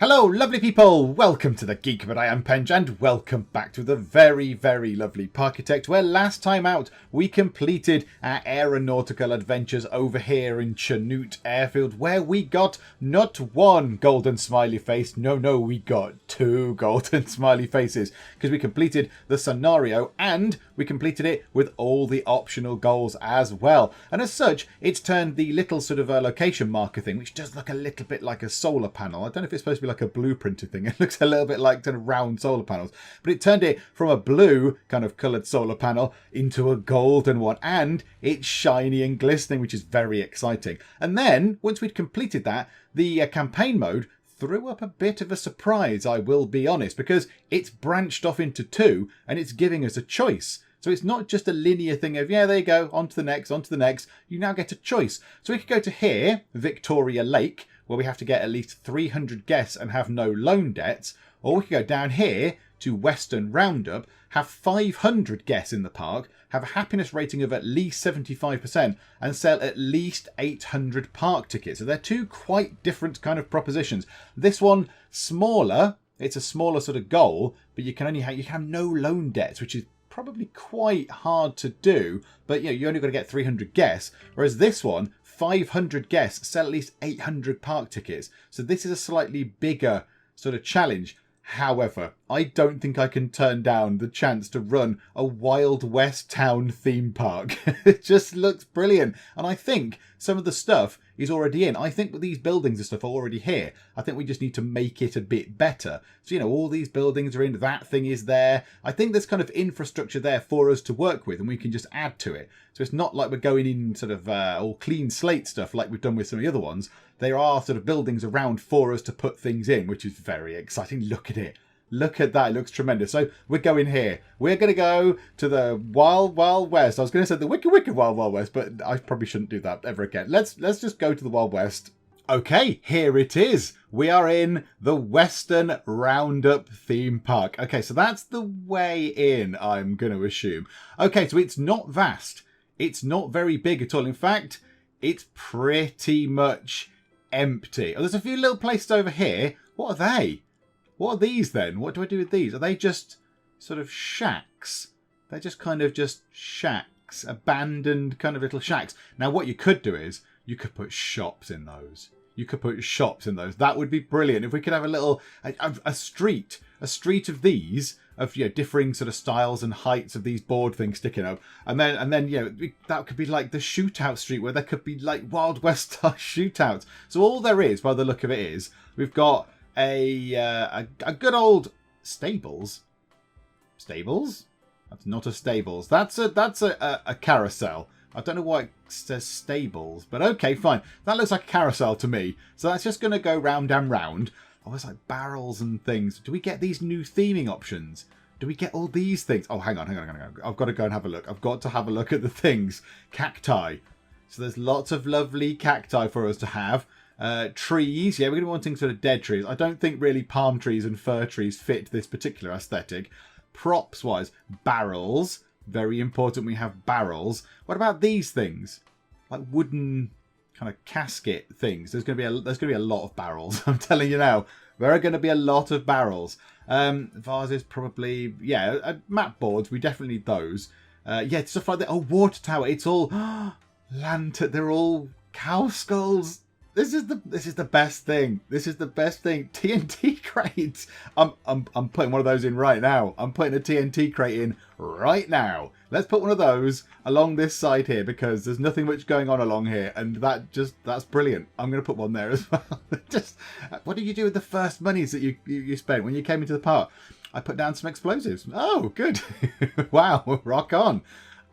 Hello lovely people, welcome to the Geek, but I am Penj, and welcome back to the very lovely Parkitect, where last time out we completed our aeronautical adventures over here in Chanute Airfield, where we got not one golden smiley face, no we got two golden smiley faces, because we completed the scenario and we completed it with all the optional goals as well. And as such, it's turned the little sort of location marker thing, which does look a little bit like a solar panel. I don't know if it's supposed to be like a blueprinted thing. It looks a little bit like kind of round solar panels, but it turned it from a blue kind of coloured solar panel into a golden one, and it's shiny and glistening, which is very exciting. And then once we'd completed that, the campaign mode threw up a bit of a surprise, I will be honest, because it's branched off into two and it's giving us a choice. So it's not just a linear thing of, yeah, there you go, on to the next, on to the next. You now get a choice. So we could go to here, Victoria Lake, where we have to get at least 300 guests and have no loan debts. Or we could go down here to Western Roundup, have 500 guests in the park, have a happiness rating of at least 75%, and sell at least 800 park tickets. So they're two quite different kind of propositions. This one, smaller, it's a smaller sort of goal, but you can only have no loan debts, which is probably quite hard to do, but you only got to get 300 guests, whereas this one, 500 guests, sell at least 800 park tickets. So this is a slightly bigger sort of challenge. However, I don't think I can turn down the chance to run a Wild West town theme park. It just looks brilliant. And I think some of the stuff is already in. I think these buildings and stuff are already here. I think we just need to make it a bit better. So, all these buildings are in, that thing is there. I think there's kind of infrastructure there for us to work with, and we can just add to it. So it's not like we're going in sort of all clean slate stuff like we've done with some of the other ones. There are sort of buildings around for us to put things in, which is very exciting. Look at it. Look at that. It looks tremendous. So we're going here. We're going to go to the Wild West. I was going to say the wicked Wild West, but I probably shouldn't do that ever again. Let's just go to the Wild West. Okay, here it is. We are in the Western Roundup theme park. Okay, so that's the way in, I'm going to assume. Okay, so it's not vast. It's not very big at all. In fact, it's pretty much empty. Oh, there's a few little places over here. What are they? What are these then? What do I do with these? Are they just sort of shacks? They're just kind of just shacks. Abandoned kind of little shacks. Now what you could do is you could put shops in those. You could put shops in those. That would be brilliant. If we could have a little a street of these, of differing sort of styles and heights of these board things sticking up, and then that could be like the shootout street, where there could be like Wild West style shootouts. So all there is, by the look of it, is we've got a good old stables. Stables? That's not a stables. That's a carousel. I don't know why it says stables, but okay, fine. That looks like a carousel to me. So that's just going to go round and round. Oh, it's like barrels and things. Do we get these new theming options? Do we get all these things? Oh, hang on. I've got to go and have a look. I've got to have a look at the things. Cacti. So there's lots of lovely cacti for us to have. Trees. Yeah, we're going to be wanting sort of dead trees. I don't think really palm trees and fir trees fit this particular aesthetic. Props-wise, barrels. Very important we have barrels. What about these things? Like wooden kind of casket things. There's going to be a lot of barrels. I'm telling you now. There are going to be a lot of barrels. Vases probably. Yeah, map boards. We definitely need those. Yeah, stuff like that. Oh, water tower. It's all lantern. They're all cow skulls. This is the best thing. This is the best thing. TNT crates. I'm putting one of those in right now. I'm putting a TNT crate in right now. Let's put one of those along this side here, because there's nothing much going on along here, and that's brilliant. I'm going to put one there as well. Just what did you do with the first monies that you spent when you came into the park? I put down some explosives. Oh, good. Wow, rock on.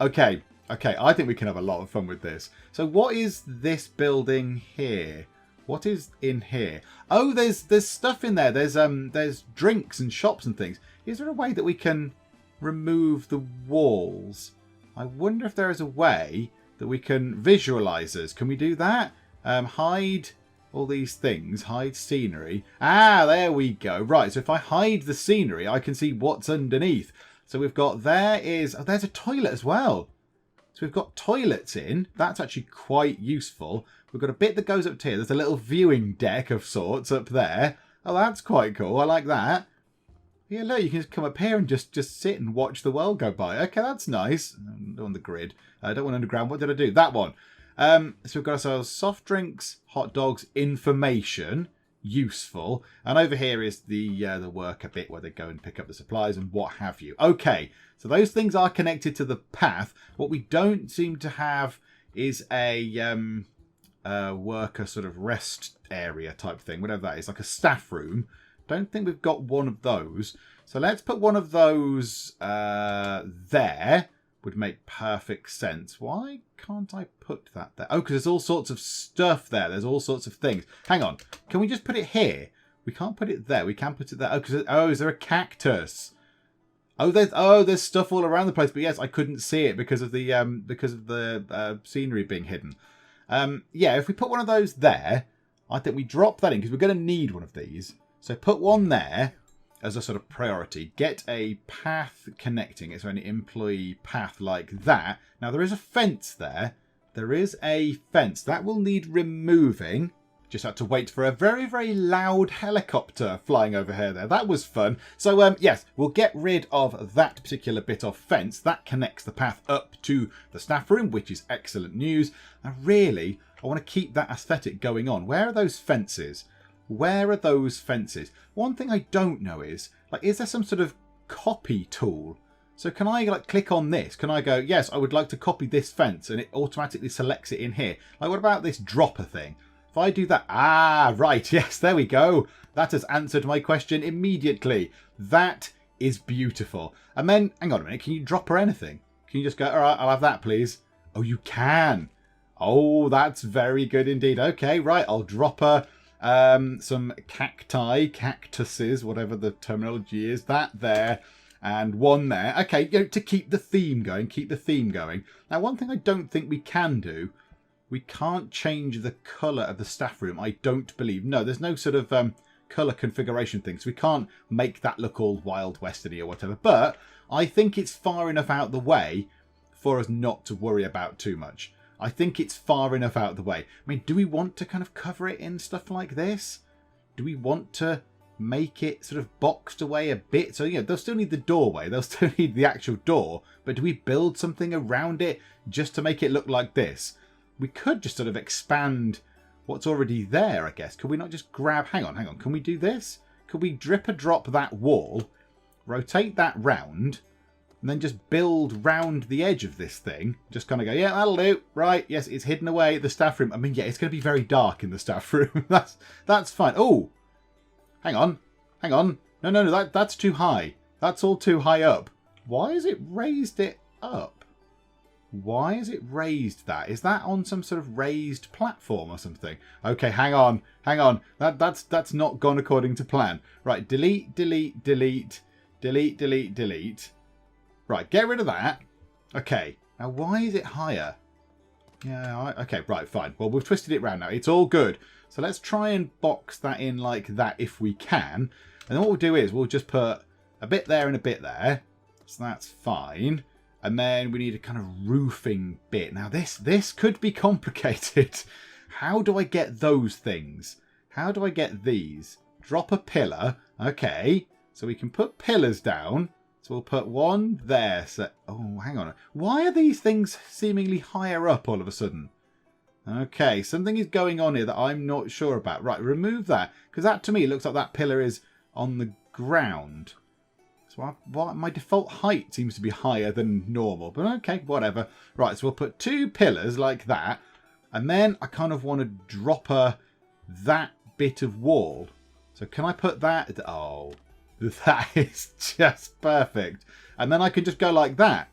Okay, I think we can have a lot of fun with this. So what is this building here? What is in here? Oh, there's stuff in there. There's drinks and shops and things. Is there a way that we can remove the walls? I wonder if there is a way that we can visualize us. Can we do that? Hide all these things. Hide scenery. Ah, there we go. Right, so if I hide the scenery, I can see what's underneath. So we've got, there's a toilet as well. So we've got toilets in. That's actually quite useful. We've got a bit that goes up to here. There's a little viewing deck of sorts up there. Oh, that's quite cool. I like that. Yeah, look, you can just come up here and just sit and watch the world go by. Okay, that's nice. On the grid. I don't want underground. What did I do? That one. So we've got ourselves soft drinks, hot dogs, information, useful. And over here is the worker bit where they go and pick up the supplies and what have you. Okay, so those things are connected to the path. What we don't seem to have is a worker sort of rest area type thing, whatever that is, like a staff room. Don't think we've got one of those. So let's put one of those there. Would make perfect sense. Why can't I put that there? Oh, because there's all sorts of stuff there. There's all sorts of things. Hang on. Can we just put it here? We can't put it there. We can put it there. Oh, is there a cactus? Oh, there's stuff all around the place. But yes, I couldn't see it because of the scenery being hidden. Yeah, if we put one of those there, I think we drop that in because we're going to need one of these. So put one there as a sort of priority. Get a path connecting it, so an employee path like that. Now, there is a fence there. There is a fence. That will need removing. Just had to wait for a very, very loud helicopter flying over here there. That was fun. So, yes, we'll get rid of that particular bit of fence. That connects the path up to the staff room, which is excellent news. And really, I want to keep that aesthetic going on. Where are those fences? Where are those fences? One thing I don't know is there some sort of copy tool? So can I click on this? Can I go, yes, I would like to copy this fence, and it automatically selects it in here? What about this dropper thing? If I do that, right, yes, there we go. That has answered my question immediately. That is beautiful. And then, hang on a minute, can you drop her anything? Can you just go, all right, I'll have that, please? Oh, you can. Oh, that's very good indeed. Okay, right, I'll drop her some cactuses, whatever the terminology is, that there, and one there. Okay, to keep the theme going, Now, one thing I don't think we can do, we can't change the colour of the staff room, I don't believe. No, there's no sort of colour configuration thing, so we can't make that look all Wild Westerny or whatever, but I think it's far enough out the way for us not to worry about too much. I think it's far enough out of the way. I mean, do we want to kind of cover it in stuff like this? Do we want to make it sort of boxed away a bit? So, they'll still need the doorway. They'll still need the actual door. But do we build something around it just to make it look like this? We could just sort of expand what's already there, I guess. Could we not just grab... Hang on. Can we do this? Could we drip a drop that wall, rotate that round, and then just build round the edge of this thing? Just kind of go, yeah, that'll do. Right, yes, it's hidden away at the staff room. I mean, yeah, it's going to be very dark in the staff room. That's fine. Oh, hang on. No, that's too high. That's all too high up. Why has it raised it up? Why has it raised that? Is that on some sort of raised platform or something? Okay, hang on. That's not gone according to plan. Right, delete. Right, get rid of that. Okay, now why is it higher? Yeah, okay, right, fine. Well, we've twisted it round now. It's all good. So let's try and box that in like that if we can. And then what we'll do is we'll just put a bit there and a bit there. So that's fine. And then we need a kind of roofing bit. Now this could be complicated. How do I get those things? How do I get these? Drop a pillar. Okay, so we can put pillars down. So we'll put one there. So, oh, hang on. Why are these things seemingly higher up all of a sudden? Okay, something is going on here that I'm not sure about. Right, remove that. Because that, to me, looks like that pillar is on the ground. So my default height seems to be higher than normal. But okay, whatever. Right, so we'll put two pillars like that. And then I kind of want to drop that bit of wall. So can I put that? Oh, that is just perfect. And then I can just go like that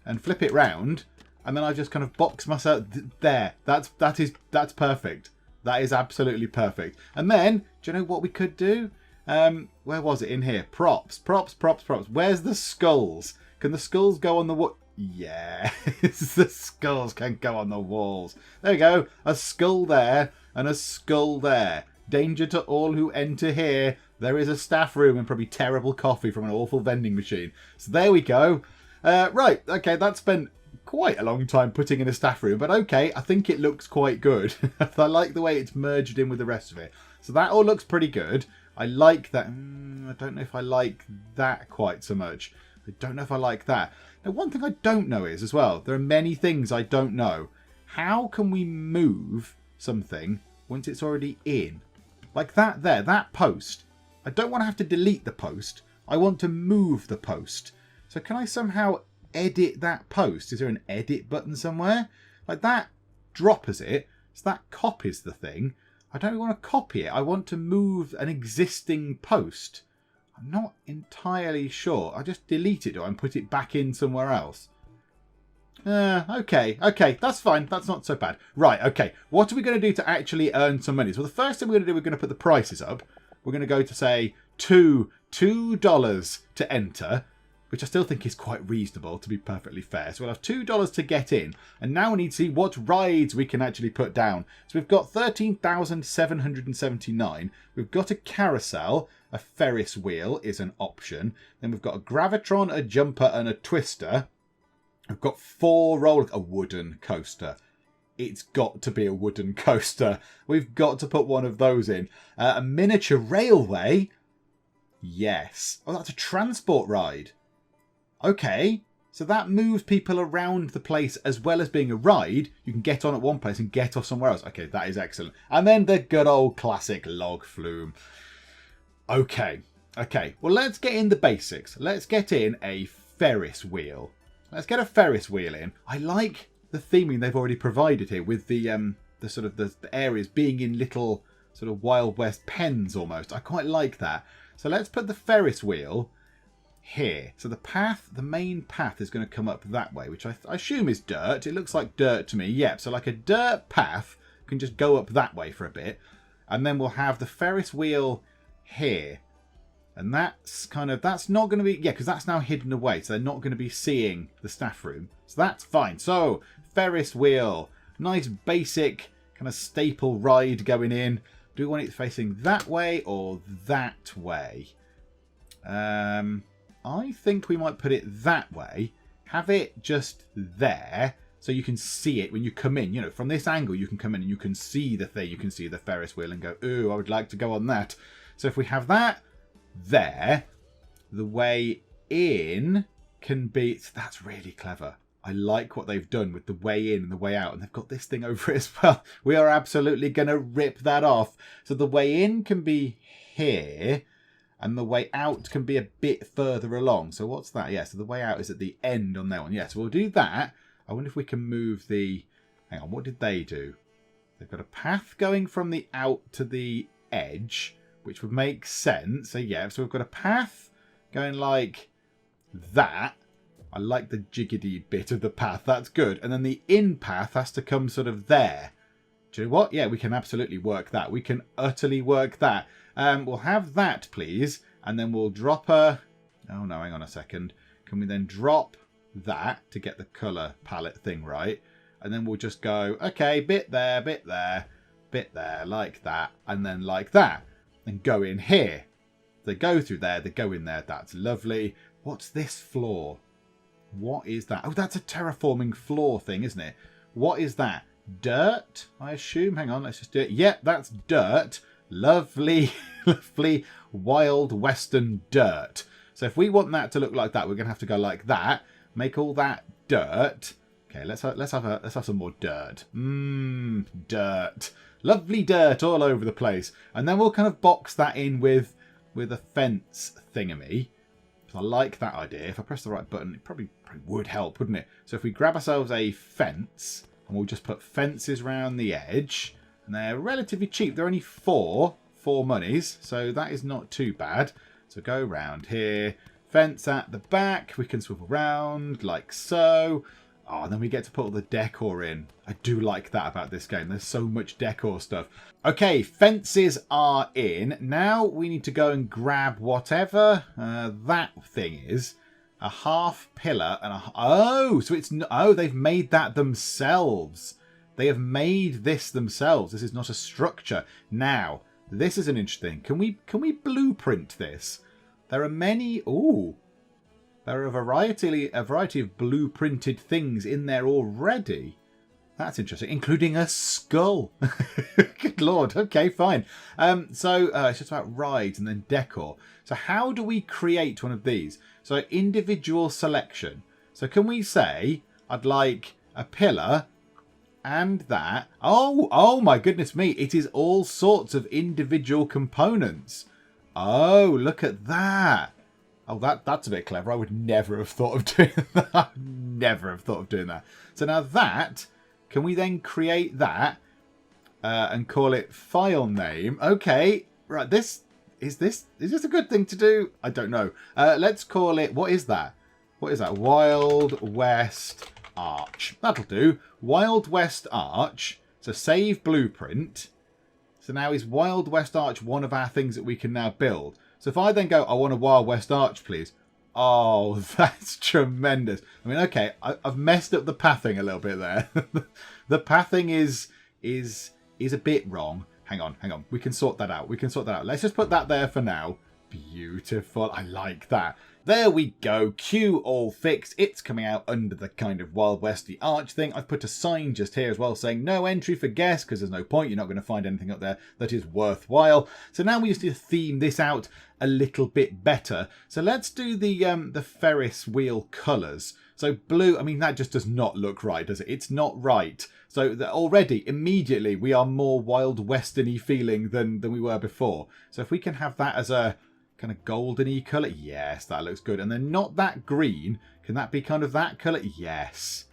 and flip it round. And then I just kind of box myself there. That's perfect. That is absolutely perfect. And then, do you know what we could do? Where was it in here? Props. Where's the skulls? Can the skulls go on the wall? Yes, the skulls can go on the walls. There we go. A skull there and a skull there. Danger to all who enter here. There is a staff room and probably terrible coffee from an awful vending machine. So there we go. Right, okay, that spent quite a long time putting in a staff room, but okay, I think it looks quite good. I like the way it's merged in with the rest of it. So that all looks pretty good. I like that. I don't know if I like that quite so much. I don't know if I like that. Now, one thing I don't know is, as well, there are many things I don't know. How can we move something once it's already in? Like that there, that post. I don't want to have to delete the post. I want to move the post. So can I somehow edit that post? Is there an edit button somewhere? Like that droppers it. So that copies the thing. I don't want to copy it. I want to move an existing post. I'm not entirely sure. I just delete it and put it back in somewhere else. Okay, that's fine. That's not so bad. Right, okay. What are we going to do to actually earn some money? So the first thing we're going to do, we're going to put the prices up. We're going to go to, say, $2 to enter, which I still think is quite reasonable, to be perfectly fair. So we'll have $2 to get in. And now we need to see what rides we can actually put down. So we've got 13,779. We've got a carousel. A Ferris wheel is an option. Then we've got a Gravitron, a jumper, and a twister. We've got 4 a wooden coaster. It's got to be a wooden coaster. We've got to put one of those in. A miniature railway. Yes. Oh, that's a transport ride. Okay. So that moves people around the place as well as being a ride. You can get on at one place and get off somewhere else. Okay, that is excellent. And then the good old classic log flume. Okay. Well, let's get in the basics. Let's get in a Ferris wheel. Let's get a Ferris wheel in. I like the theming they've already provided here with the sort of the areas being in little sort of Wild West pens almost. I quite like that. So let's put the Ferris wheel here. So the path, the main path is going to come up that way, which I assume is dirt. It looks like dirt to me. Yep. So like a dirt path can just go up that way for a bit. And then we'll have the Ferris wheel here. And that's kind of, that's not going to be, yeah, because that's now hidden away. So they're not going to be seeing the staff room. So that's fine. So Ferris wheel, nice basic kind of staple ride going in. Do we want it facing that way or that way? I think we might put it that way. Have it just there so you can see it when you come in. You know, from this angle you can come in and you can see the thing. You can see the Ferris wheel and go, ooh, I would like to go on that. So if we have that there, the way in can be, that's really clever. I like what they've done with the way in and the way out, and they've got this thing over it as well. We are absolutely going to rip that off. So the way in can be here and the way out can be a bit further along. So what's that? Yeah, so the way out is at the end on that one. Yeah, so we'll do that. I wonder if we can move the, hang on, what did they do? They've got a path going from the out to the edge, which would make sense. So yeah, so we've got a path going like that. I like the jiggity bit of the path. That's good. And then the in path has to come sort of there. Do you know what? Yeah, we can absolutely work that. We can utterly work that. We'll have that, please. And then we'll drop a... Oh, no, hang on a second. Can we then drop that to get the colour palette thing right? And then we'll just go, okay, bit there, bit there, bit there, like that, and then like that. And go in here. They go through there, they go in there. That's lovely. What's this floor? What is that? Oh, that's a terraforming floor thing, isn't it? What is that? Dirt, I assume. Hang on, let's just do it. Yep, that's dirt. Lovely, lovely wild western dirt. So if we want that to look like that, we're going to have to go like that. Make all that dirt. Okay, let's have some more dirt. Dirt. Lovely dirt all over the place. And then we'll kind of box that in with a fence thingamy. I like that idea. If I press the right button, it probably would help, wouldn't it? So if we grab ourselves a fence, and we'll just put fences around the edge, and they're relatively cheap. They're only four monies, so that is not too bad. So go around here, fence at the back. We can swivel around like so. Oh, and then we get to put all the decor in. I do like that about this game. There's so much decor stuff. Okay, fences are in. Now we need to go and grab whatever that thing is. A half pillar and a... Oh, so it's... Oh, they've made that themselves. They have made this themselves. This is not a structure. Now, this is an interesting... Can we blueprint this? There are many... Ooh. There are a variety of blueprinted things in there already. That's interesting, including a skull. Good lord. Okay, fine. So it's just about rides and then decor. So how do we create one of these? So individual selection. So can we say, I'd like a pillar and that. Oh my goodness me. It is all sorts of individual components. Oh, look at that. Oh, that's a bit clever. I would never have thought of doing that. Never have thought of doing that. So now that, can we then create that and call it file name? Okay, right. Is this a good thing to do? I don't know. Let's call it. What is that? What is that? Wild West Arch. That'll do. Wild West Arch. So save blueprint. So now is Wild West Arch one of our things that we can now build? So if I then go, I want a Wild West Arch, please. Oh, that's tremendous. I mean, okay, I've messed up the pathing a little bit there. The pathing is a bit wrong. Hang on. We can sort that out. Let's just put that there for now. Beautiful. I like that. There we go. Queue all fixed. It's coming out under the kind of Wild Westy Arch thing. I've put a sign just here as well saying no entry for guests because there's no point. You're not going to find anything up there that is worthwhile. So now we just need to theme this out a little bit better. So let's do the Ferris wheel colours. So blue, I mean, that just does not look right, does it? It's not right. So already, immediately, we are more Wild Western-y feeling than we were before. So if we can have that as a kind of golden-y colour. Yes, that looks good. And then not that green. Can that be kind of that colour? Yes.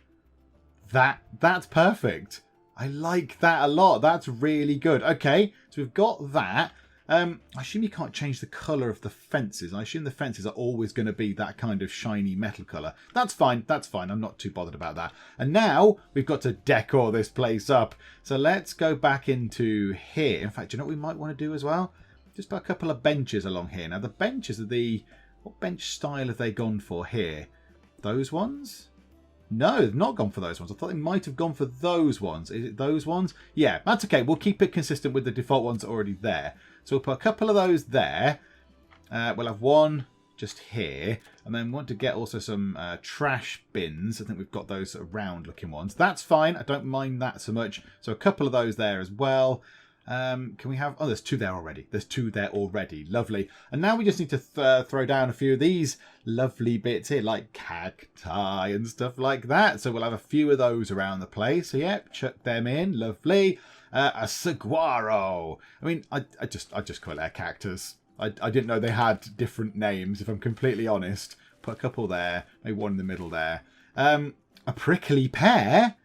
That's perfect. I like that a lot. That's really good. Okay, so we've got that. I assume you can't change the colour of the fences. I assume the fences are always going to be that kind of shiny metal colour. That's fine. That's fine. I'm not too bothered about that. And now we've got to decor this place up. So let's go back into here. In fact, do you know what we might want to do as well? Just put a couple of benches along here. Now, the benches are what bench style have they gone for here? Those ones? No, they've not gone for those ones. I thought they might have gone for those ones. Is it those ones? Yeah, that's okay. We'll keep it consistent with the default ones already there. So we'll put a couple of those there. We'll have one just here. And then want to get also some trash bins. I think we've got those round looking ones. That's fine. I don't mind that so much. So a couple of those there as well. Can we have... Oh, there's two there already. Lovely. And now we just need to throw down a few of these lovely bits here, like cacti and stuff like that. So we'll have a few of those around the place. So, yep, chuck them in. Lovely. A saguaro. I mean, I just call it a cactus. I didn't know they had different names, if I'm completely honest. Put a couple there. Maybe one in the middle there. A prickly pear.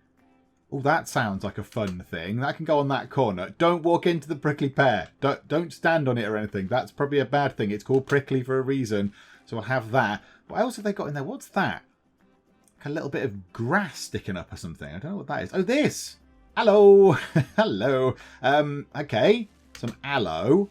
Oh, that sounds like a fun thing. That can go on that corner. Don't walk into the prickly pear. Don't stand on it or anything. That's probably a bad thing. It's called prickly for a reason. So I'll have that. What else have they got in there? What's that? Like a little bit of grass sticking up or something. I don't know what that is. Oh, this. Hello. Hello. Okay. Some aloe.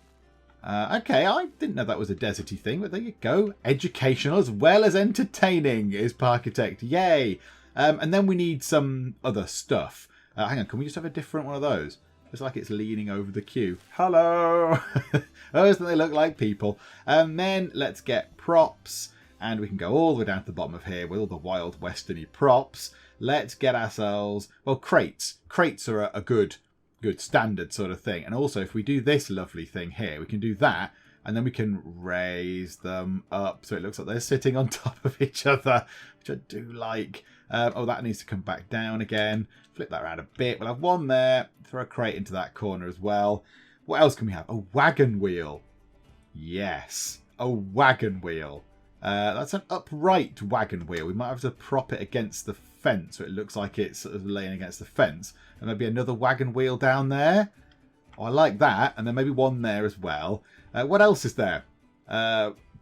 Okay, I didn't know that was a deserty thing, but there you go. Educational as well as entertaining is Parkitect. Yay. And then we need some other stuff. Hang on, can we just have a different one of those? It's like it's leaning over the queue. Hello! Those they look like people. And then let's get props. And we can go all the way down to the bottom of here with all the Wild Western-y props. Let's get ourselves... Well, crates. Crates are a good standard sort of thing. And also, if we do this lovely thing here, we can do that. And then we can raise them up so it looks like they're sitting on top of each other, which I do like. Oh, that needs to come back down again. Flip that around a bit. We'll have one there. Throw a crate into that corner as well. What else can we have? A wagon wheel. Yes, a wagon wheel. That's an upright wagon wheel. We might have to prop it against the fence so it looks like it's sort of laying against the fence. And maybe another wagon wheel down there. Oh, I like that. And then maybe one there as well. What else is there?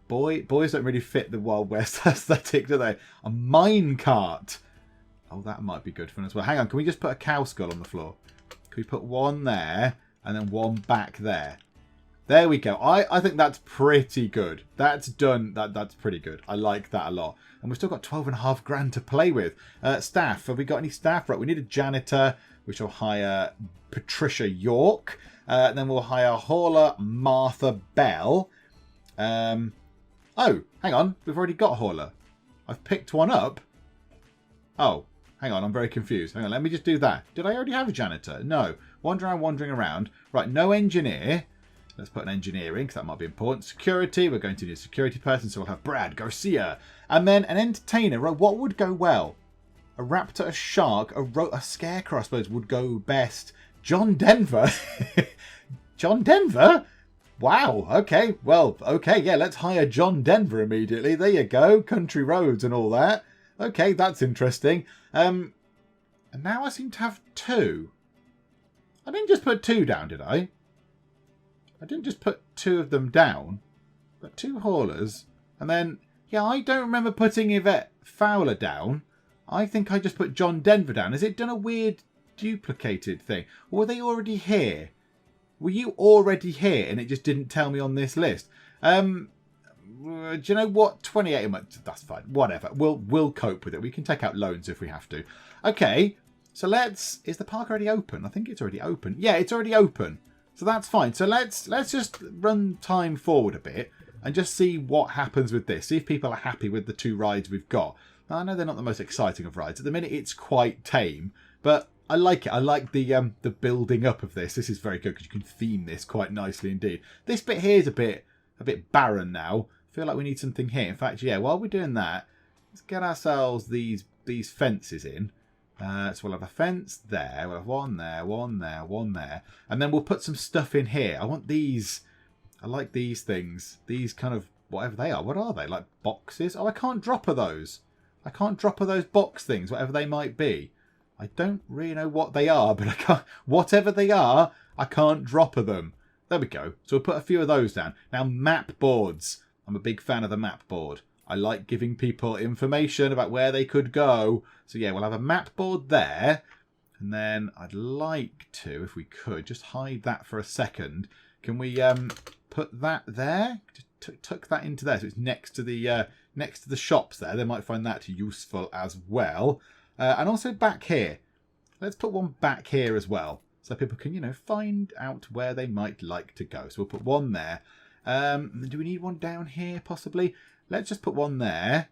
Boys don't really fit the Wild West aesthetic, do they? A mine cart. Oh, that might be good fun as well. Hang on, can we just put a cow skull on the floor? Can we put one there and then one back there? There we go. I think that's pretty good. That's done. That's pretty good. I like that a lot. And we've still got 12.5 grand to play with. Staff. Have we got any staff? Right, we need a janitor. We shall hire Patricia York. Then we'll hire hauler Martha Bell. Oh, hang on. We've already got hauler. I've picked one up. Oh, Hang on, I'm very confused. Hang on, let me just do that. Did I already have a janitor? No. Wandering around. Right, no engineer. Let's put an engineer in, because that might be important. Security, we're going to need a security person, so we'll have Brad Garcia. And then an entertainer. Right, what would go well? A raptor, a shark, a scarecrow, I suppose, would go best. John Denver? John Denver? Wow, okay. Well, okay, yeah, let's hire John Denver immediately. There you go. Country roads and all that. Okay, that's interesting. And now I seem to have 2. I didn't just put 2 down, did I? I didn't just put 2 of them down. But 2 haulers. And then, yeah, I don't remember putting Yvette Fowler down. I think I just put John Denver down. Has it done a weird duplicated thing? Or were they already here? Were you already here and it just didn't tell me on this list? Do you know what? 28 a month. That's fine. Whatever. We'll cope with it. We can take out loans if we have to. Okay. So let's... Is the park already open? I think it's already open. Yeah, it's already open. So that's fine. So let's just run time forward a bit and just see what happens with this. See if people are happy with the 2 rides we've got. Now, I know they're not the most exciting of rides. At the minute, it's quite tame. But I like it. I like the building up of this. This is very good because you can theme this quite nicely indeed. This bit here is a bit barren now. I feel like we need something here. In fact, yeah, while we're doing that, let's get ourselves these fences in. So we'll have a fence there. We'll have one there, one there, one there. And then we'll put some stuff in here. I want these. I like these things. These kind of, whatever they are. What are they? Like boxes? Oh, I can't drop those. I can't drop those box things, whatever they might be. I don't really know what they are, but I can't. Whatever they are, I can't drop them. There we go. So we'll put a few of those down. Now, map boards. I'm a big fan of the map board. I like giving people information about where they could go. So yeah, we'll have a map board there. And then I'd like to, if we could, just hide that for a second. Can we put that there? Just tuck that into there, so it's next to the shops there. They might find that useful as well. And also back here. Let's put one back here as well, so people can, find out where they might like to go. So we'll put one there. Do we need one down here, possibly? Let's just put one there.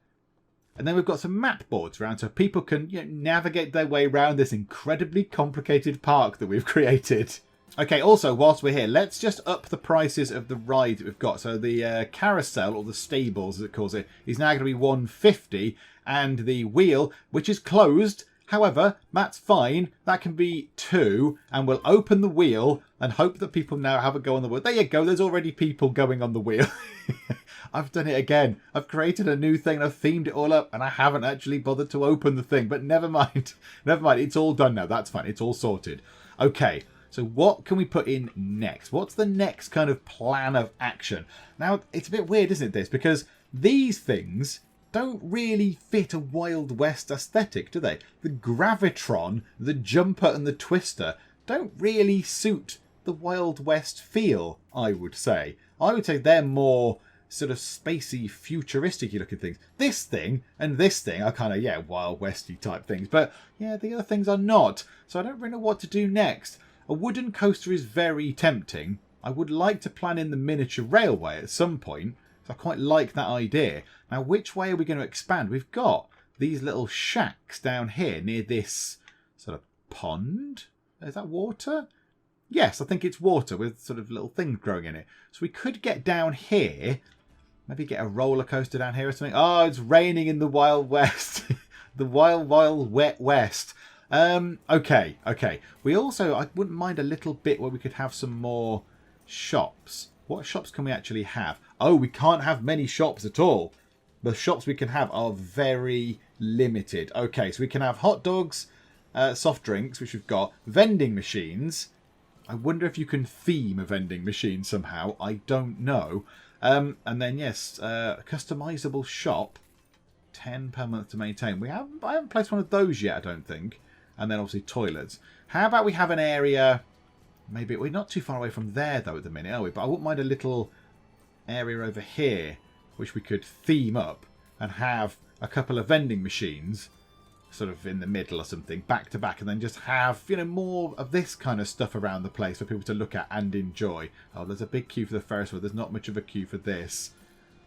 And then we've got some map boards around so people can navigate their way around this incredibly complicated park that we've created. Okay, also, whilst we're here, let's just up the prices of the ride that we've got. So the carousel, or the stables as it calls it, is now going to be $150. And the wheel, which is closed, however, that's fine. That can be $2. And we'll open the wheel and hope that people now have a go on the wheel. There you go. There's already people going on the wheel. I've done it again. I've created a new thing. I've themed it all up. And I haven't actually bothered to open the thing. But never mind. Never mind. It's all done now. That's fine. It's all sorted. Okay. So what can we put in next? What's the next kind of plan of action? Now, it's a bit weird, isn't it, this? Because these things don't really fit a Wild West aesthetic, do they? The Gravitron, the Jumper and the Twister don't really suit the Wild West feel, I would say. I would say they're more sort of spacey, futuristic-y looking things. This thing and this thing are kind of, Wild Westy type things. But, yeah, the other things are not. So I don't really know what to do next. A wooden coaster is very tempting. I would like to plan in the miniature railway at some point. So I quite like that idea. Now, which way are we going to expand? We've got these little shacks down here near this sort of pond. Is that water? Yes, I think it's water with sort of little things growing in it. So we could get down here. Maybe get a roller coaster down here or something. Oh, it's raining in the Wild West. The wild, wet West. Okay. We also, I wouldn't mind a little bit where we could have some more shops. What shops can we actually have? Oh, we can't have many shops at all. The shops we can have are very limited. Okay, so we can have hot dogs, soft drinks, which we've got, vending machines. I wonder if you can theme a vending machine somehow. I don't know. And then, yes, customizable shop. 10 per month to maintain. I haven't placed one of those yet, I don't think. And then obviously toilets. How about we have an area... Maybe we're not too far away from there, though, at the minute, are we? But I wouldn't mind a little area over here, which we could theme up and have a couple of vending machines sort of in the middle or something, back to back, and then just have, more of this kind of stuff around the place for people to look at and enjoy. Oh, there's a big queue for the Ferris Wheel. There's not much of a queue for this.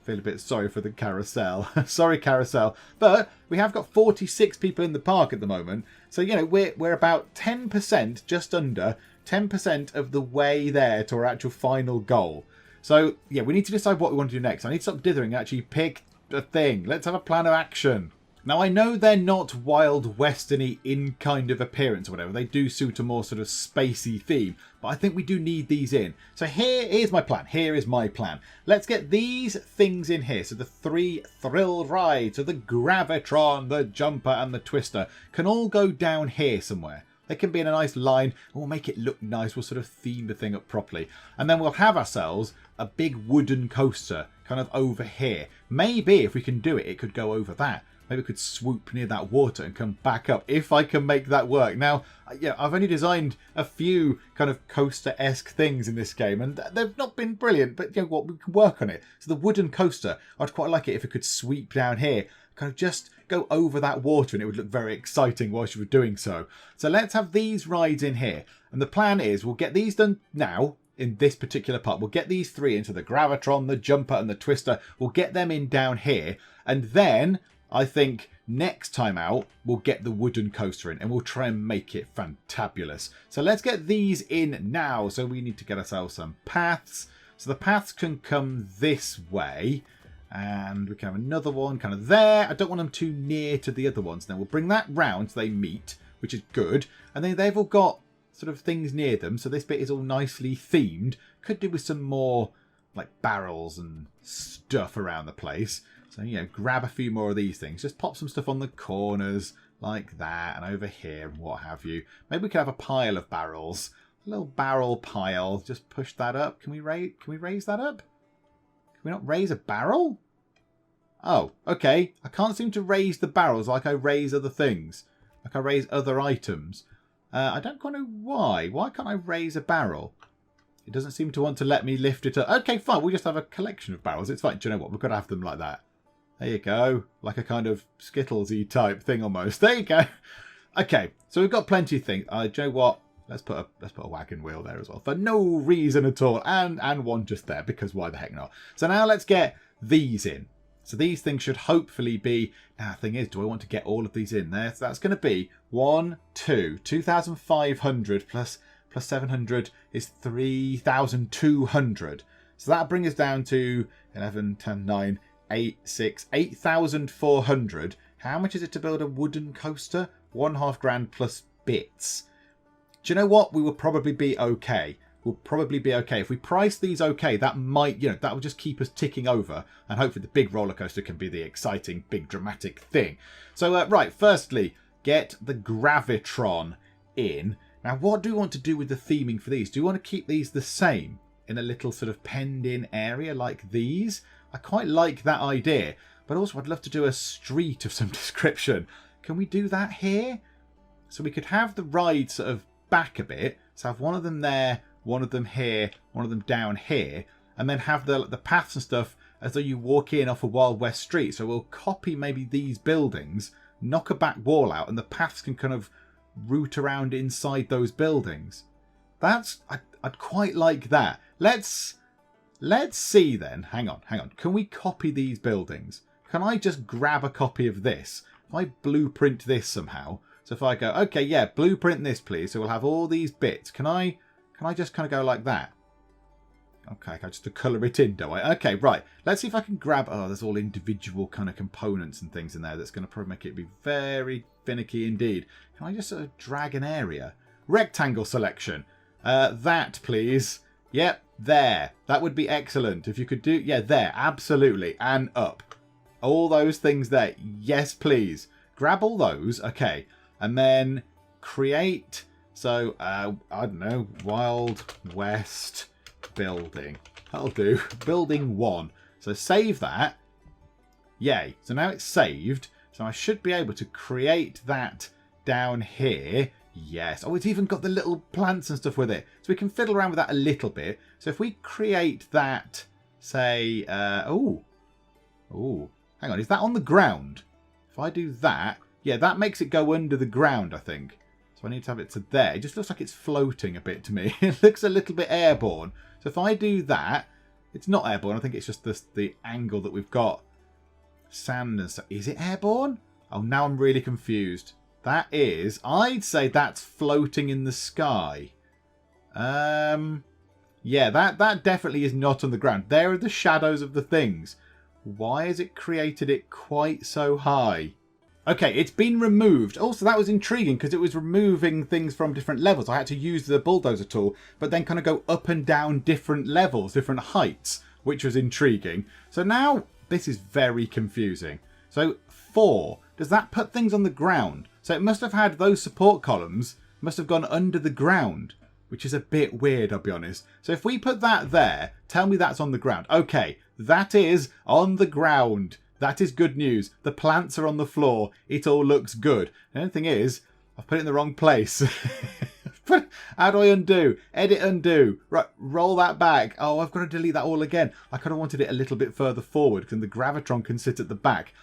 Feel a bit sorry for the carousel. Sorry, carousel. But we have got 46 people in the park at the moment. So, you know, we're about 10%, just under 10% of the way there to our actual final goal. So, yeah, we need to decide what we want to do next. I need to stop dithering and actually pick a thing. Let's have a plan of action. Now, I know they're not Wild Western-y in kind of appearance or whatever. They do suit a more sort of spacey theme. But I think we do need these in. So here's my plan. Here is my plan. Let's get these things in here. So the 3 thrill rides, so the Gravitron, the Jumper and the Twister can all go down here somewhere. They can be in a nice line. We'll make it look nice. We'll sort of theme the thing up properly. And then we'll have ourselves a big wooden coaster kind of over here. Maybe if we can do it, it could go over that. Maybe we could swoop near that water and come back up, if I can make that work. Now, yeah, I've only designed a few kind of coaster-esque things in this game, and they've not been brilliant, but you know what, we can work on it. So the wooden coaster, I'd quite like it if it could sweep down here, kind of just go over that water, and it would look very exciting whilst you were doing so. So let's have these rides in here. And the plan is we'll get these done now, in this particular part. We'll get these 3 into the Gravitron, the Jumper, and the Twister. We'll get them in down here, and then I think next time out, we'll get the wooden coaster in and we'll try and make it fantabulous. So let's get these in now. So we need to get ourselves some paths. So the paths can come this way and we can have another one kind of there. I don't want them too near to the other ones. Now we'll bring that round so they meet, which is good. And then they've all got sort of things near them. So this bit is all nicely themed. Could do with some more like barrels and stuff around the place. So, you know, grab a few more of these things. Just pop some stuff on the corners like that and over here and what have you. Maybe we could have a pile of barrels. A little barrel pile. Just push that up. Can we raise that up? Can we not raise a barrel? Oh, okay. I can't seem to raise the barrels like I raise other things. Like I raise other items. I don't quite know why. Why can't I raise a barrel? It doesn't seem to want to let me lift it up. Okay, fine. We'll just have a collection of barrels. It's fine. Do you know what? We've got to have them like that. There you go. Like a kind of Skittles-y type thing almost. There you go. Okay, so we've got plenty of things. Do you know what? Let's put a wagon wheel there as well. For no reason at all. And one just there, because why the heck not? So now let's get these in. So these things should hopefully be... Now, the thing is, do I want to get all of these in there? So that's going to be 2,500 plus 700 is 3,200. So that'll bring us down to 11, 10, 9... 8,400. How much is it to build a wooden coaster? $1.5 plus bits. Do you know what? We will probably be okay. We'll probably be okay. If we price these okay, that might, you know, that will just keep us ticking over. And hopefully the big roller coaster can be the exciting, big dramatic thing. So, right, firstly, get the Gravitron in. Now, what do we want to do with the theming for these? Do we want to keep these the same in a little sort of penned-in area like these? I quite like that idea, but also I'd love to do a street of some description. Can we do that here? So we could have the ride sort of back a bit. So have one of them there, one of them here, one of them down here, and then have the paths and stuff as though you walk in off a Wild West street. So we'll copy maybe these buildings, knock a back wall out, and the paths can kind of route around inside those buildings. I'd quite like that. Let's see then. Hang on. Can we copy these buildings? Can I just grab a copy of this? If I blueprint this somehow. So if I go, okay, yeah, blueprint this, please. So we'll have all these bits. Can I just kind of go like that? Okay, I just to colour it in, do I? Okay, right. Let's see if I can grab... Oh, there's all individual kind of components and things in there. That's going to probably make it be very finicky indeed. Can I just sort of drag an area? Rectangle selection. That, please. Yep. There. That would be excellent. If you could do... Yeah, there. Absolutely. And up. All those things there. Yes, please. Grab all those. Okay. And then create... So, I don't know. Wild West building. That'll do. Building 1. So save that. Yay. So now it's saved. So I should be able to create that down here. Yes. Oh, it's even got the little plants and stuff with it. So we can fiddle around with that a little bit. So if we create that, say, oh, hang on. Is that on the ground? If I do that, yeah, that makes it go under the ground, I think. So I need to have it to there. It just looks like it's floating a bit to me. It looks a little bit airborne. So if I do that, It's not airborne. I think it's just the angle that we've got. Sand and stuff. Is it airborne? Oh, now I'm really confused. That is... I'd say that's floating in the sky. Yeah, that definitely is not on the ground. There are the shadows of the things. Why has it created it quite so high? Okay, it's been removed. Also, that was intriguing because it was removing things from different levels. I had to use the bulldozer tool, but then kind of go up and down different levels, different heights, which was intriguing. So now this is very confusing. So 4, does that put things on the ground? So it must have had those support columns, must have gone under the ground, which is a bit weird, I'll be honest. So if we put that there, tell me that's on the ground. Okay, that is on the ground. That is good news. The plants are on the floor. It all looks good. The only thing is, I've put it in the wrong place. How do I undo? Edit, undo. Right, roll that back. Oh, I've got to delete that all again. I kind of wanted it a little bit further forward because the Gravitron can sit at the back.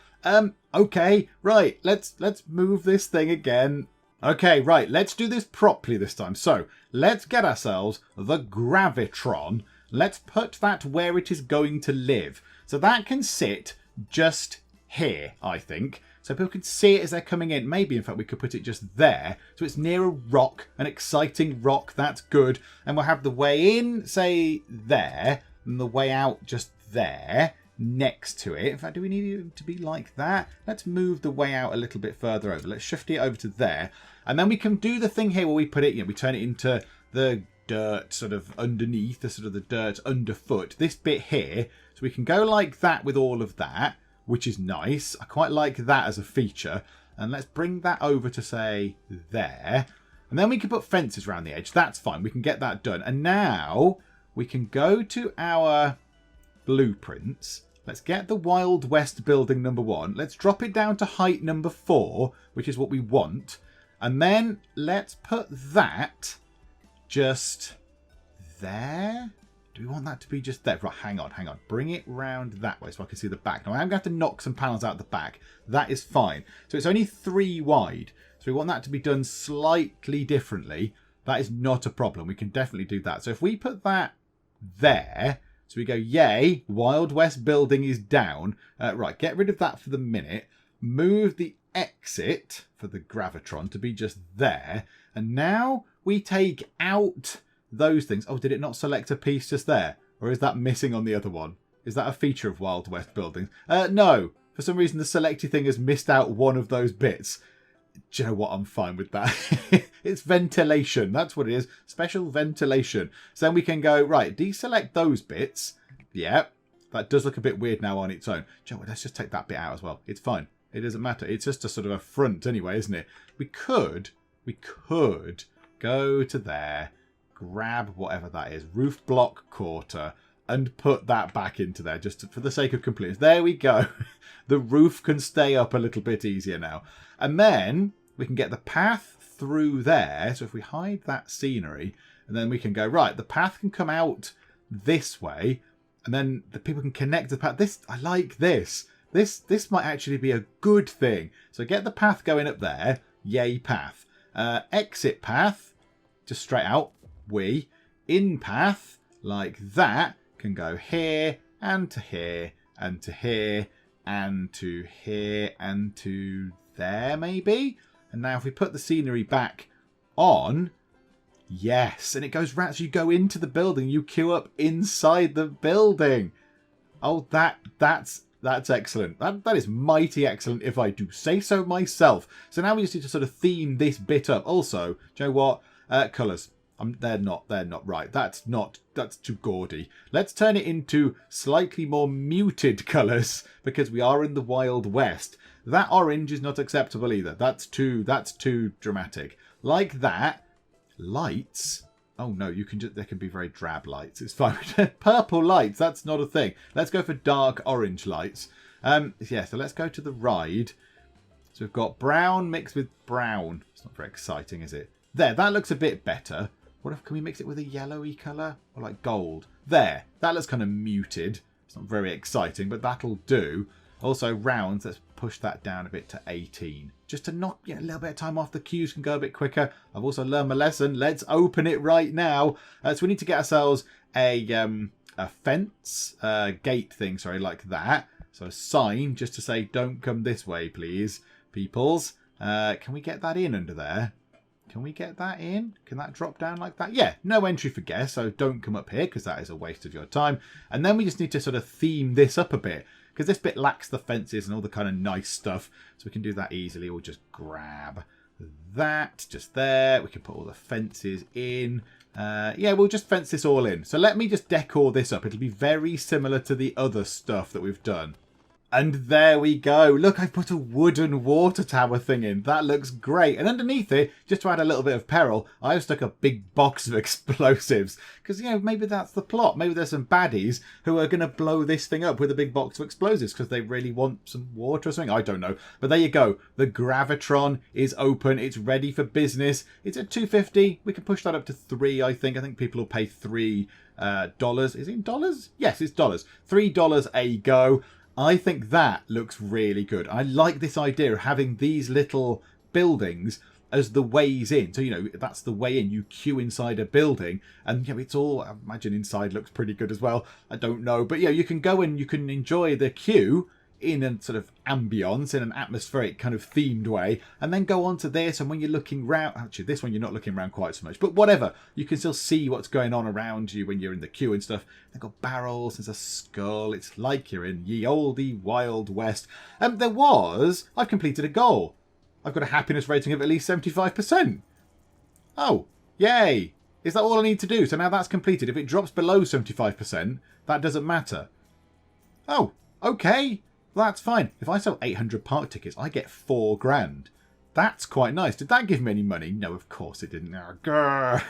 Okay, right. Let's move this thing again. Okay, right. Let's do this properly this time. So, let's get ourselves the Gravitron. Let's put that where it is going to live. So that can sit just here, I think. So people can see it as they're coming in. Maybe, in fact, we could put it just there. So it's near a rock, an exciting rock. That's good. And we'll have the way in, say, there. And the way out just there, next to it. In fact, do we need it to be like that? Let's move the way out a little bit further over. Let's shift it over to there. And then we can do the thing here where we put it, we turn it into the dirt sort of underneath, the sort of the dirt underfoot. This bit here. So we can go like that with all of that, which is nice. I quite like that as a feature. And let's bring that over to, say, there. And then we can put fences around the edge. That's fine. We can get that done. And now we can go to our blueprints. Let's get the Wild West building number 1. Let's drop it down to height number 4, which is what we want. And then let's put that just there. Do we want that to be just there? Right, hang on. Bring it round that way so I can see the back. Now, I'm going to have to knock some panels out the back. That is fine. So it's only 3 wide. So we want that to be done slightly differently. That is not a problem. We can definitely do that. So if we put that there, so we go, yay, Wild West building is down. Right, get rid of that for the minute. Move the exit for the Gravitron to be just there. And now we take out those things. Oh, did it not select a piece just there? Or is that missing on the other one? Is that a feature of Wild West buildings? No. For some reason, the selected thing has missed out one of those bits. Do you know what? I'm fine with that. It's ventilation. That's what it is. Special ventilation. So then we can go, right, deselect those bits. Yeah, that does look a bit weird now on its own. Do you know what? Let's just take that bit out as well. It's fine. It doesn't matter. It's just a sort of a front anyway, isn't it? We could go to there, grab whatever that is, roof block quarter, and put that back into there just for the sake of completeness. There we go. The roof can stay up a little bit easier now. And then we can get the path through there. So if we hide that scenery, and then we can go, right, the path can come out this way, and then the people can connect to the path. I like this. This might actually be a good thing. So get the path going up there. Yay, path. Exit path, just straight out. In path, like that, can go here, and to here, and to here, and to here, and to there, maybe? And now if we put the scenery back on, yes, and it goes right, so you go into the building, you queue up inside the building. Oh, that's excellent. That is mighty excellent if I do say so myself. So now we just need to sort of theme this bit up. Also, do you know what? Colours. They're not right. That's too gaudy. Let's turn it into slightly more muted colours because we are in the Wild West. That orange is not acceptable either. That's too dramatic. Like that. Lights. Oh no, they can be very drab lights. It's fine. Purple lights, that's not a thing. Let's go for dark orange lights. Yeah, so let's go to the ride. So we've got brown mixed with brown. It's not very exciting, is it? There, that looks a bit better. What if, can we mix it with a yellowy colour? Or like gold? There, that looks kind of muted. It's not very exciting, but that'll do. Also, rounds, let's push that down a bit to 18. Just to knock a little bit of time off. The queues can go a bit quicker. I've also learned my lesson. Let's open it right now. So we need to get ourselves a a fence, gate thing, sorry, like that. So a sign just to say, don't come this way, please, peoples. Can we get that in under there? Can we get that in? Can that drop down like that? Yeah, no entry for guests, so don't come up here because that is a waste of your time. And then we just need to sort of theme this up a bit because this bit lacks the fences and all the kind of nice stuff. So we can do that easily. We'll just grab that just there. We can put all the fences in. Yeah, we'll just fence this all in. So let me just decor this up. It'll be very similar to the other stuff that we've done. And there we go. Look, I've put a wooden water tower thing in. That looks great. And underneath it, just to add a little bit of peril, I've stuck a big box of explosives. Because, you know, maybe that's the plot. Maybe there's some baddies who are going to blow this thing up with a big box of explosives because they really want some water or something. I don't know. But there you go. The Gravitron is open. It's ready for business. It's at $2.50. We can push that up to $3, I think. I think people will pay $3. Is it in dollars? Yes, it's dollars. $3 a go. I think that looks really good. I like this idea of having these little buildings as the ways in. So, you know, that's the way in. You queue inside a building and, you know, it's all, I imagine inside looks pretty good as well. I don't know. But, yeah, you can go and you can enjoy the queue in a sort of ambience, in an atmospheric kind of themed way, and then go on to this. And when you're looking round, actually this one you're not looking around quite so much, but whatever, you can still see what's going on around you when you're in the queue and stuff. They've got barrels, there's a skull. It's like you're in ye olde Wild West. I've completed a goal. I've got a happiness rating of at least 75%. Oh, yay. Is that all I need to do? So now that's completed. If it drops below 75%, that doesn't matter. Oh, okay. That's fine. If I sell 800 park tickets, I get $4,000. That's quite nice. Did that give me any money? No, of course it didn't. Oh, grr.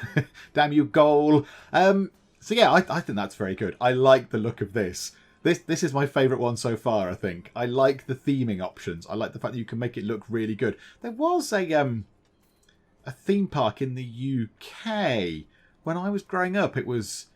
Damn you, goal. So yeah, I think that's very good. I like the look of this. This is my favourite one so far, I think. I like the theming options. I like the fact that you can make it look really good. There was a theme park in the UK. When I was growing up, it was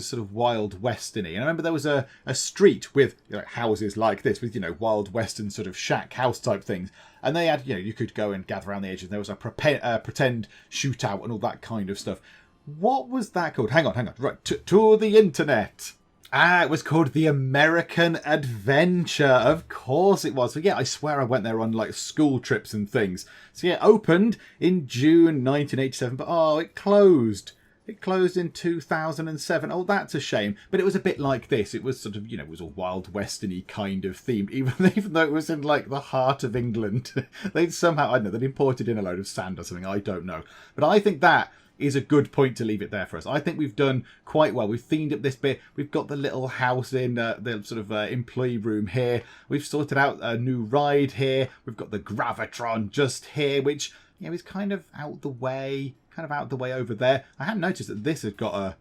sort of Wild Western-y. And I remember there was a street with, you know, houses like this, with, you know, Wild Western sort of shack house type things. And they had, you know, you could go and gather around the edges. There was a pretend shootout and all that kind of stuff. What was that called? Hang on. Right, to the internet. It was called The American Adventure. Of course it was. So yeah, I swear I went there on like school trips and things. So yeah, opened in June 1987, but oh, it closed. It closed in 2007. Oh, that's a shame. But it was a bit like this. It was sort of, you know, it was a Wild Western-y kind of theme, even though it was in like the heart of England. They'd somehow, I don't know, they'd imported in a load of sand or something. I don't know. But I think that is a good point to leave it there for us. I think we've done quite well. We've themed up this bit. We've got the little house in the sort of employee room here. We've sorted out a new ride here. We've got the Gravitron just here, which, you know, is kind of out the way. Over there. I hadn't noticed that this has got a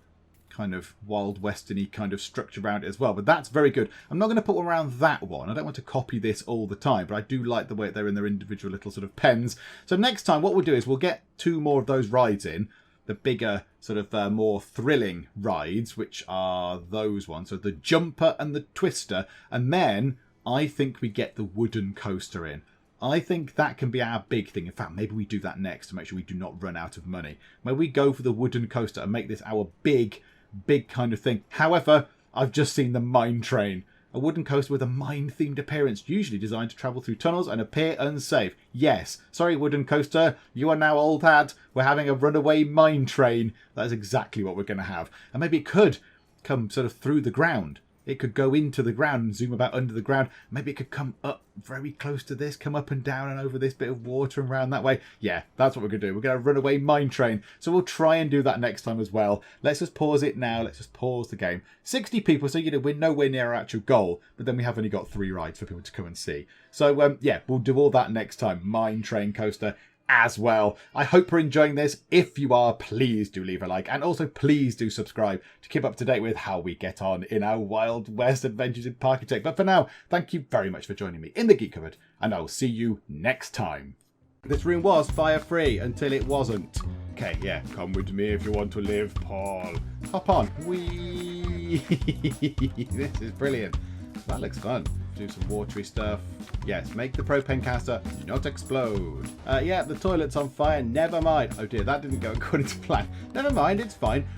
kind of Wild Western-y kind of structure around it as well, but that's very good. I'm not going to put one around that one. I don't want to copy this all the time, but I do like the way they're in their individual little sort of pens. So next time what we'll do is we'll get 2 more of those rides in, the bigger sort of more thrilling rides, which are those ones, so the Jumper and the Twister, and then I think we get the wooden coaster in. I think that can be our big thing. In fact, maybe we do that next to make sure we do not run out of money. Maybe we go for the wooden coaster and make this our big kind of thing. However, I've just seen the mine train. A wooden coaster with a mine-themed appearance, usually designed to travel through tunnels and appear unsafe. Yes, sorry wooden coaster, you are now old hat. We're having a runaway mine train. That is exactly what we're going to have. And maybe it could come sort of through the ground. It could go into the ground and zoom about under the ground. Maybe it could come up very close to this, come up and down and over this bit of water and around that way. Yeah, that's what we're going to do. We're going to run away mine train. So we'll try and do that next time as well. Let's just pause it now. Let's just pause the game. 60 people, so, you know, we're nowhere near our actual goal. But then we have only got 3 rides for people to come and see. So, yeah, we'll do all that next time. Mine train coaster as well. I hope you're enjoying this. If you are, please do leave a like, and also please do subscribe to keep up to date with how we get on in our Wild West adventures in Parkitect. But for now, thank you very much for joining me in the Geek Cupboard, and I'll see you next time. This room was fire free until it wasn't. Okay, yeah, come with me if you want to live, Paul. Hop on. Whee! This is brilliant. That looks fun. Do some watery stuff. Yes, make the propane canister not explode. Yeah, the toilet's on fire. Never mind. Oh dear, that didn't go according to plan. Never mind, it's fine.